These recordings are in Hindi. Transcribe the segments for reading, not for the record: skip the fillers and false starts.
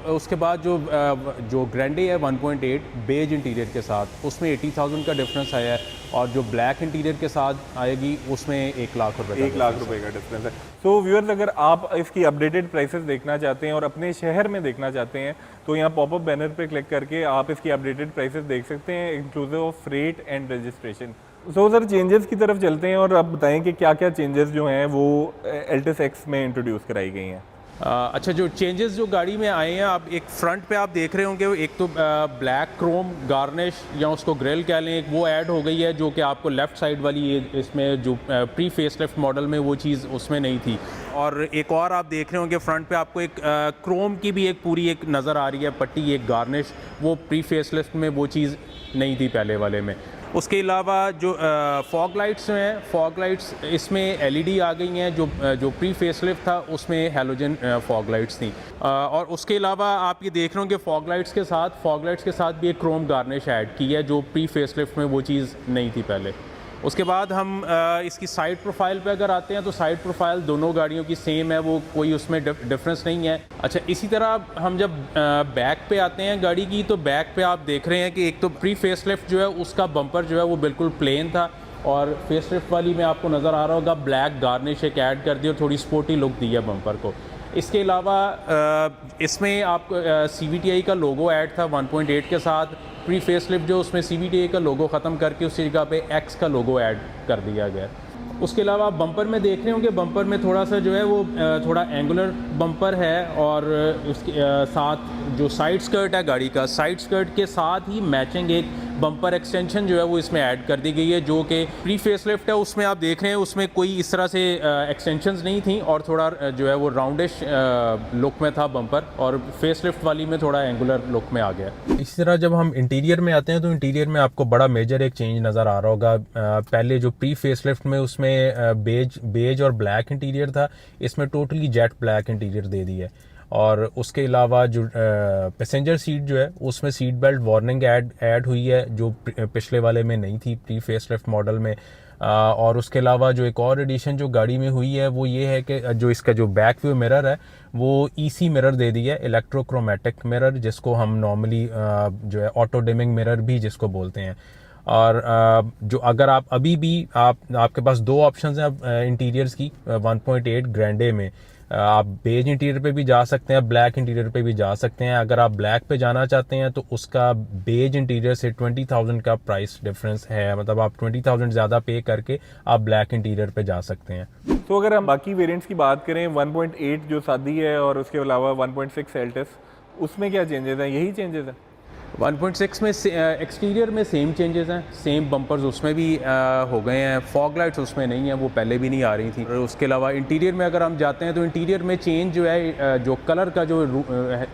उसके बाद जो ग्रैंडे है 1.8 बेज इंटीरियर के साथ, उसमें 80,000 का डिफरेंस आया है, और जो ब्लैक इंटीरियर के साथ आएगी उसमें 1 लाख रुपए का 1 लाख रुपए का डिफरेंस है। सो व्यूअर्स, अगर आप इसकी अपडेटेड प्राइसेस देखना चाहते हैं और अपने शहर में देखना चाहते हैं तो यहाँ पॉपअप बैनर पे क्लिक करके आप इसकी अपडेटेड प्राइसेस देख सकते हैं, inclusive of freight and registration. So sir, changes की तरफ चलते हैं और आप बताएं कि क्या क्या चेंजेस जो हैं वो एल्टिस एक्स में इंट्रोड्यूस कराई गई हैं। अच्छा, जो चेंजेस जो गाड़ी में आए हैं, आप एक फ्रंट पे आप देख रहे होंगे, एक तो ब्लैक क्रोम गार्निश या उसको ग्रिल कह लें, वो ऐड हो गई है, जो कि आपको लेफ़्ट साइड वाली इसमें जो प्री फेसलिफ्ट मॉडल में वो चीज़ उसमें नहीं थी। और एक और आप देख रहे होंगे फ्रंट पे आपको एक क्रोम की भी एक पूरी एक नज़र आ रही है पट्टी, एक गार्निश, वो प्री फेसलिफ्ट में वो चीज़ नहीं थी पहले वाले में। उसके अलावा जो फॉग लाइट्स हैं, फॉग लाइट्स इसमें एलईडी आ गई हैं, जो प्री फेसलिफ्ट था उसमें हैलोजन फॉग लाइट्स थी। और उसके अलावा आप ये देख रहे हो कि फॉग लाइट्स के साथ भी एक क्रोम गार्निश ऐड की है, जो प्री फेसलिफ्ट में वो चीज़ नहीं थी पहले। उसके बाद हम इसकी साइड प्रोफाइल पे अगर आते हैं तो साइड प्रोफाइल दोनों गाड़ियों की सेम है, वो कोई उसमें डिफरेंस नहीं है। अच्छा, इसी तरह हम जब बैक पे आते हैं गाड़ी की, तो बैक पे आप देख रहे हैं कि एक तो प्री फेसलिफ्ट जो है उसका बम्पर जो है वो बिल्कुल प्लेन था, और फेसलिफ्ट वाली में आपको नज़र आ रहा होगा ब्लैक गार्निश एक ऐड कर दी और थोड़ी स्पोर्टी लुक दी है बम्पर को। इसके अलावा इसमें आपको CVTI का लोगो ऐड था 1.8 के साथ। प्री फेसलिफ्ट जो उसमें CVTI का लोगो ख़त्म करके उस जगह पे X का लोगो ऐड कर दिया गया। उसके अलावा आप बम्पर में देख रहे होंगे, बम्पर में थोड़ा सा जो है वो थोड़ा एंगुलर बम्पर है, और उसके साथ जो साइड स्कर्ट है गाड़ी का, साइड स्कर्ट के साथ ही मैचिंग एक बम्पर एक्सटेंशन जो है वो इसमें ऐड कर दी गई है, जो कि प्री फेसलिफ्ट है उसमें आप देख रहे हैं उसमें कोई इस तरह से एक्सटेंशंस नहीं थी, और थोड़ा जो है वो राउंडिश लुक में था बम्पर, और फेसलिफ्ट वाली में थोड़ा एंगुलर लुक में आ गया। इसी तरह जब हम इंटीरियर में आते हैं तो इंटीरियर में आपको बड़ा मेजर एक चेंज नज़र आ रहा होगा। पहले जो प्री फेसलिफ्ट में उसमें बेज और ब्लैक इंटीरियर था, इसमें टोटली जेट ब्लैक इंटीरियर दे दी है। और उसके अलावा जो पैसेंजर सीट जो है उसमें सीट बेल्ट वार्निंग ऐड हुई है, जो पिछले वाले में नहीं थी प्री फेसलिफ्ट मॉडल में। और उसके अलावा जो एक और एडिशन जो गाड़ी में हुई है वो ये है कि जो इसका जो बैक व्यू मिरर है वो EC मिरर दे दिया है, इलेक्ट्रोक्रोमेटिक मिरर, जिसको हम नॉर्मली जो है ऑटो डिमिंग मिरर भी जिसको बोलते हैं। और जो अगर आप अभी भी आपके पास दो ऑप्शंस हैं इंटीरियर्स की 1.8 ग्रैंडे में, आप बेज इंटीरियर पे भी जा सकते हैं, ब्लैक इंटीरियर पे भी जा सकते हैं। अगर आप ब्लैक पे जाना चाहते हैं तो उसका बेज इंटीरियर से 20,000 का प्राइस डिफरेंस है, मतलब आप 20,000 ज़्यादा पे करके आप ब्लैक इंटीरियर पे जा सकते हैं। तो अगर हम बाकी वेरिएंट्स की बात करें, 1.8 जो सादी है और उसके अलावा 1.6 एल्टिस, उसमें क्या चेंजेस हैं? यही चेंजेस हैं? 1.6 में एक्सटीरियर में सेम चेंजेस हैं, सेम बम्पर्स उसमें भी हो गए हैं, फॉग लाइट्स उसमें नहीं है, वो पहले भी नहीं आ रही थी। और उसके अलावा इंटीरियर में अगर हम जाते हैं तो इंटीरियर में चेंज जो है, जो कलर का जो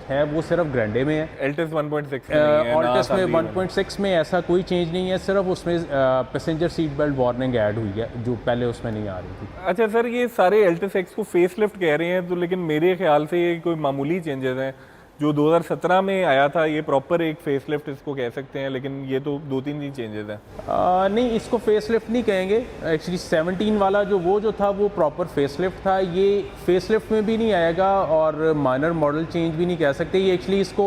है वो सिर्फ ग्रैंडे में है। एल्टिस 1.6 में नहीं है, ऑल्टिस में 1.6 में ऐसा कोई चेंज नहीं है, सिर्फ उसमें passenger seat belt warning add हुई है, जो पहले उसमें नहीं आ रही थी। अच्छा सर, ये सारे एल्टिस एक्स को फेसलिफ्ट कह रहे हैं, तो लेकिन मेरे ख्याल से ये कोई मामूली चेंजेस हैं। जो 2017 में आया था ये प्रॉपर एक फेसलिफ्ट इसको कह सकते हैं, लेकिन ये तो 2-3 ही चेंजेस हैं। नहीं, इसको फेसलिफ्ट नहीं कहेंगे एक्चुअली। 17 वाला जो था वो प्रॉपर फेसलिफ्ट था, ये फेसलिफ्ट में भी नहीं आएगा और माइनर मॉडल चेंज भी नहीं कह सकते। ये एक्चुअली इसको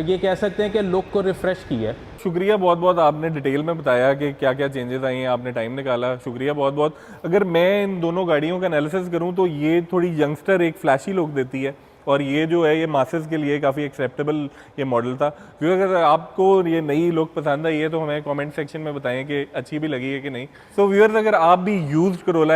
ये कह सकते हैं कि लुक को रिफ्रेश किया है। शुक्रिया बहुत बहुत, आपने डिटेल में बताया कि क्या क्या चेंजेस आई हैं, आपने टाइम निकाला, शुक्रिया बहुत बहुत। अगर मैं इन दोनों गाड़ियों का एनालिसिस करूं तो ये थोड़ी यंगस्टर एक फ्लैशी लुक देती है, और ये जो है ये मासेस के लिए काफ़ी एक्सेप्टेबल ये मॉडल था। क्योंकि अगर आपको ये नई लुक पसंद आई है तो हमें कमेंट सेक्शन में बताएं कि अच्छी भी लगी है कि नहीं। सो व्यूअर्स, अगर आप भी यूज्ड करोला